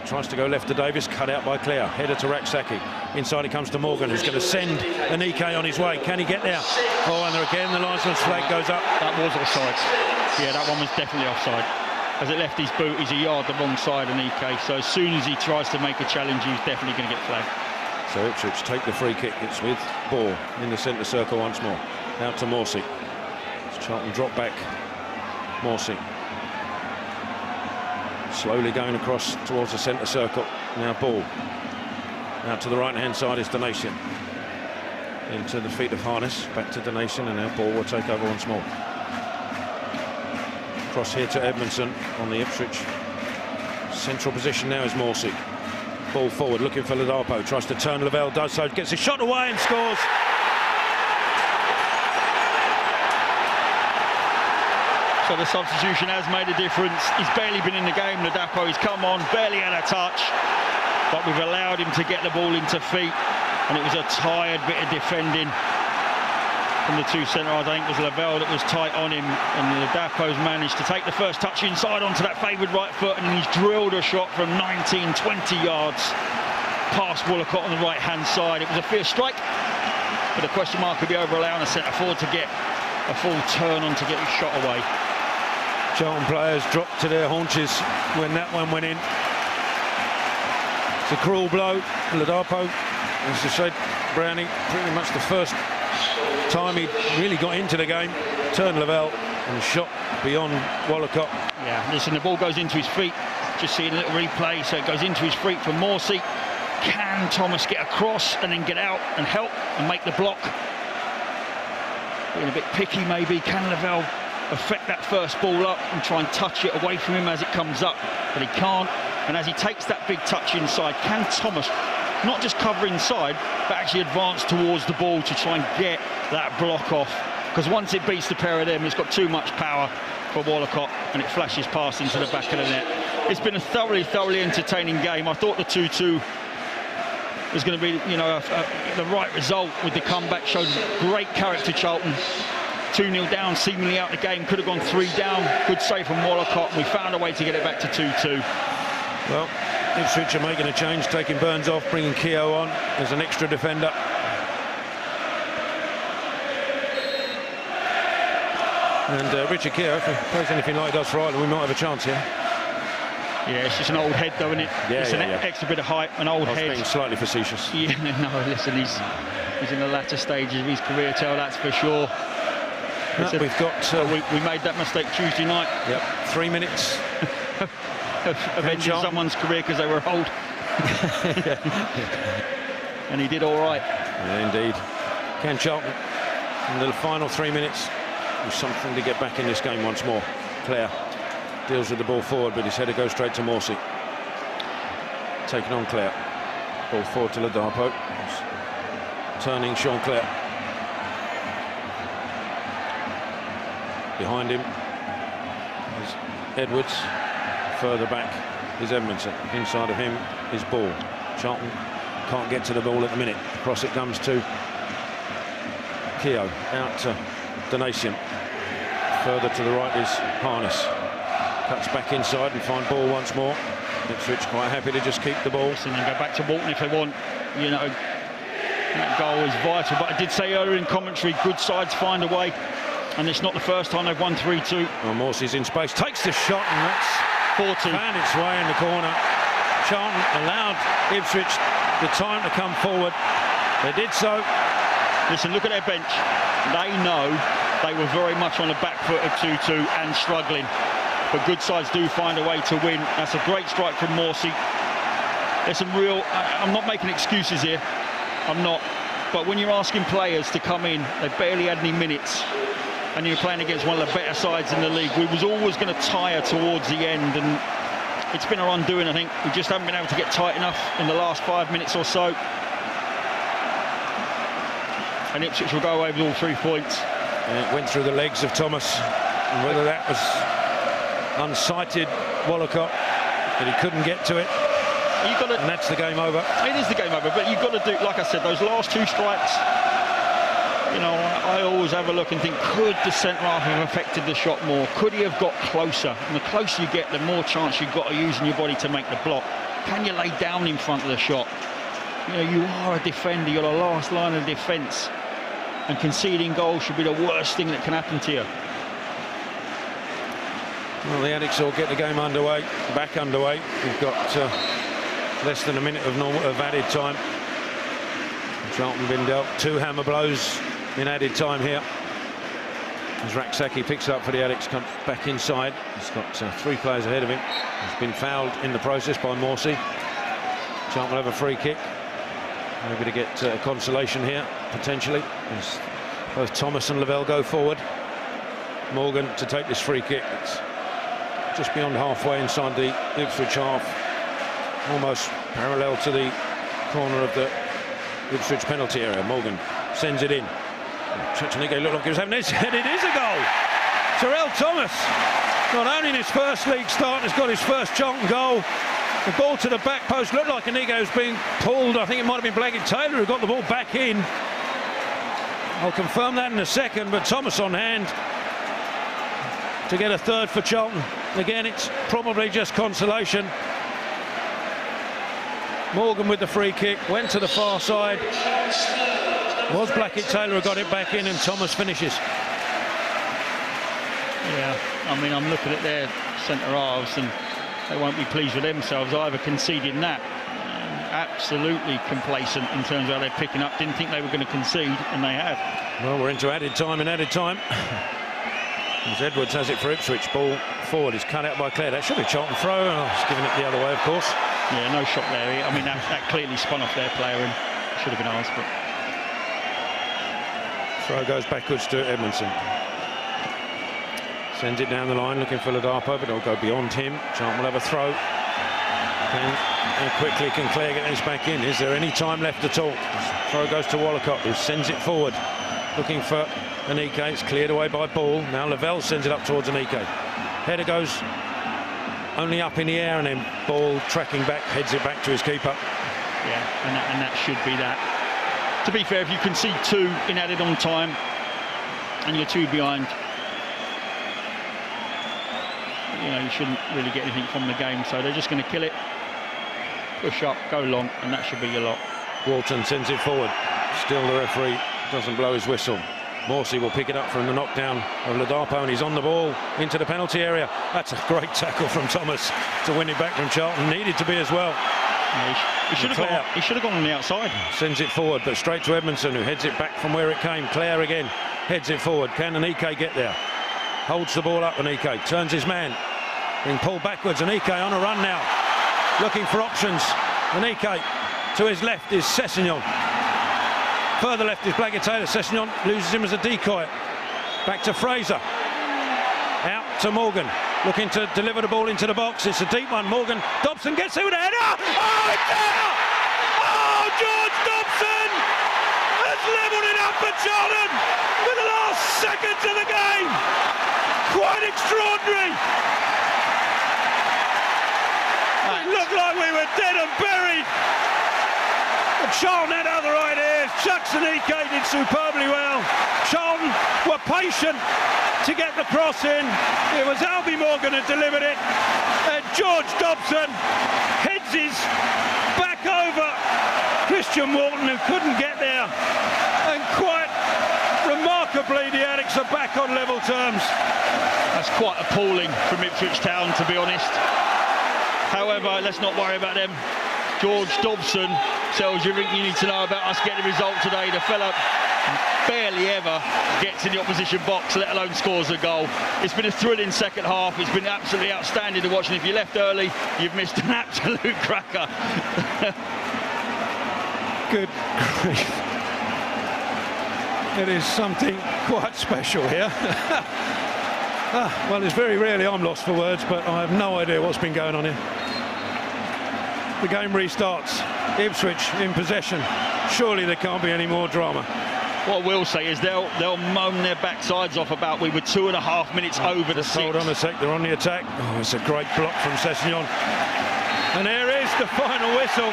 tries to go left to Davis, cut out by Clare. Header to Raksaki. Inside it comes to Morgan, who's going to send an eik on his way. Can he get there? Oh, and there again, the linesman's flag goes up. That was offside. Yeah, that one was definitely offside. As it left his boot, he's a yard the wrong side on eik. So as soon as he tries to make a challenge, he's definitely going to get flagged. So Ipswich take the free kick. It's with Ball in the centre circle once more. Out to Morsey. It's Charlton drop back. Morsey. Slowly going across towards the centre circle. Now Ball. Out to the right-hand side is Donation. Into the feet of Harness. Back to Donation, and now Ball will take over once more. Cross here to Edmondson on the Ipswich. Central position now is Morsey. Ball forward, looking for Ladapo. Tries to turn. Lavelle does so. Gets a shot away and scores. So the substitution has made a difference. He's barely been in the game, Ladapo. He's come on, barely had a touch, but we've allowed him to get the ball into feet, and it was a tired bit of defending from the two centre-halves. I think it was Lavelle that was tight on him, and Ladapo's managed to take the first touch inside onto that favoured right foot, and he's drilled a shot from 19, 20 yards past Woolacott on the right-hand side. It was a fierce strike, but the question mark could be over allowing a centre-forward to get a full turn on to get his shot away. Charlton players dropped to their haunches when that one went in. It's a cruel blow. Ladapo, as I said, Browning, pretty much the first time he really got into the game, turned Lavelle and shot beyond Woolacott. Yeah, listen, the ball goes into his feet. Just seeing a little replay, so it goes into his feet from Morsey. Can Thomas get across and then get out and help and make the block? Being a bit picky maybe. Can Lavelle affect that first ball up and try and touch it away from him as it comes up? But he can't. And as he takes that big touch inside, can Thomas not just cover inside, but actually advance towards the ball to try and get that block off? Because once it beats the pair of them, it's got too much power for Woolacott, and it flashes past into the back of the net. It's been a thoroughly entertaining game. I thought the 2-2 was going to be, you know, the right result with the comeback. Showed great character, Charlton. 2-0 down, seemingly out the game. Could have gone 3 down. Good save from Woolacott. We found a way to get it back to 2-2. Well, Ipswich are making a change, taking Burns off, bringing Keogh on as an extra defender. And Richard Keogh, if he plays anything like he does for Ireland, we might have a chance here. Yeah, it's just an old head, though, isn't it? Yeah, it's an extra bit of height, an old head. Being slightly facetious. Yeah, no, listen, he's in the latter stages of his career, tell that's for sure. No, we've got... we made that mistake Tuesday night. Yep, 3 minutes. of ending someone's career because they were old. And he did all right. Yeah, indeed. Can Charlton, in the final 3 minutes, do something to get back in this game once more? Clare deals with the ball forward, but his header goes straight to Morsey. Taking on Clare. Ball forward to Ladapo. Turning Sean Clare. Behind him is Edwards. Further back is Edmondson. Inside of him is Ball. Charlton can't get to the ball at the minute. Across it comes to Keogh. Out to Donation. Further to the right is Harness. Cuts back inside and find Ball once more. Ipswich quite happy to just keep the ball. And then go back to Walton if they want. You know, that goal is vital. But I did say earlier in commentary, good sides find a way. And it's not the first time they've won 3-2. Well, Morsey's in space, takes the shot, and that's 4-2. Found its way in the corner. Charlton allowed Ipswich the time to come forward. They did so. Listen, look at their bench. They know they were very much on the back foot at 2-2 and struggling. But good sides do find a way to win. That's a great strike from Morsey. There's some real... I'm not making excuses here. I'm not. But when you're asking players to come in, they barely had any minutes. And you're playing against one of the better sides in the league. We was always going to tire towards the end, and it's been our undoing, I think. We just haven't been able to get tight enough in the last 5 minutes or so. And Ipswich will go away with all 3 points. And it went through the legs of Thomas. And whether that was unsighted Woolacott, that he couldn't get to it. And that's the game over. It is the game over, but you've got to do, like I said, those last 2 strikes. You know, I always have a look and think, could the centre-half have affected the shot more? Could he have got closer? And the closer you get, the more chance you've got of using your body to make the block. can you lay down in front of the shot? You know, you are a defender, you're the last line of defence, and conceding goals should be the worst thing that can happen to you. Well, the Addicts will get the game underway, back underway. We've got less than a minute of added time. Charlton been dealt 2 hammer blows in added time here. As Raksaki picks up for the Addicts, comes back inside. He's got 3 players ahead of him. He's been fouled in the process by Morsey. Charlton will have a free kick. Maybe to get consolation here, potentially, as both Thomas and Lavelle go forward. Morgan to take this free kick. It's just beyond halfway inside the Ipswich half, almost parallel to the corner of the Ipswich penalty area. Morgan sends it in. Chechenike looked like he was having this, and it is a goal. Terrell Thomas, not only in his first league start, has got his first Charlton goal. The ball to the back post looked like Inigo was being pulled. I think it might have been Blackett-Taylor who got the ball back in. I'll confirm that in a second, but Thomas on hand to get a third for Charlton. Again, it's probably just consolation. Morgan with the free kick, went to the far side. Was Blackett-Taylor who got it back in, and Thomas finishes. Yeah, I mean, I'm looking at their centre halves and they won't be pleased with themselves either, conceding that. Absolutely complacent in terms of how they're picking up. Didn't think they were going to concede, and they have. Well, we're into added time and added time. As Edwards has it for Ipswich. Ball forward is cut out by Clare. That should be a Charlton throw. Oh, he's giving it the other way, of course. Yeah, no shot there. I mean, that clearly spun off their player and should have been asked, but... Throw goes backwards to Edmondson. Sends it down the line, looking for Ladapo, but it'll go beyond him. Charlton will have a throw. And quickly can Clare get this back in? Is there any time left at all? Throw goes to Wallacott, who sends it forward, looking for Anike. It's cleared away by Ball. Now Lavelle sends it up towards Anike. Header goes only up in the air, and then Ball tracking back, heads it back to his keeper. Yeah, and that should be that. To be fair, if you concede 2 in added on time and you're 2 behind, you know, you shouldn't really get anything from the game. So they're just going to kill it, push up, go long, and that should be your lot. Walton sends it forward. Still the referee doesn't blow his whistle. Morsey will pick it up from the knockdown of Ladapo, and he's on the ball into the penalty area. That's a great tackle from Thomas to win it back from Charlton. Needed to be as well. Yeah, he should have gone on the outside. Sends it forward, but straight to Edmondson, who heads it back from where it came. Clare again heads it forward. Can Anike get there? Holds the ball up, Anike. Turns his man. Being pulled backwards. Anike on a run now. Looking for options. Anike to his left is Sessegnon. Further left is Blackett-Taylor. Sessegnon loses him as a decoy. Back to Fraser. Out to Morgan. Looking to deliver the ball into the box. It's a deep one. Morgan. Dobson gets it with a header. Oh, it's out! Oh, George Dobson has levelled it up for Charlton with the last seconds of the game. Quite extraordinary. It looked like we were dead and buried. But Charlton had other ideas. Chucks and Anike did superbly well. Charlton were patient to get the cross in. It was Albie Morgan who delivered it, and George Dobson heads his back over Christian Walton, who couldn't get there, and quite remarkably the Addicts are back on level terms. That's quite appalling from Ipswich Town, to be honest. However, let's not worry about them. George Dobson tells you everything you need to know about us getting the result today. The fella barely ever gets in the opposition box, let alone scores a goal. It's been a thrilling second half. It's been absolutely outstanding to watch, and if you left early, you've missed an absolute cracker. Good grief. It is something quite special here. Well, it's very rarely I'm lost for words, but I have no idea what's been going on here. The game restarts. Ipswich in possession. Surely there can't be any more drama. What we'll say is they'll moan their backsides off about we were 2.5 minutes over the 6. Hold on a sec, they're on the attack. Oh, it's a great block from Sessegnon. And there is the final whistle.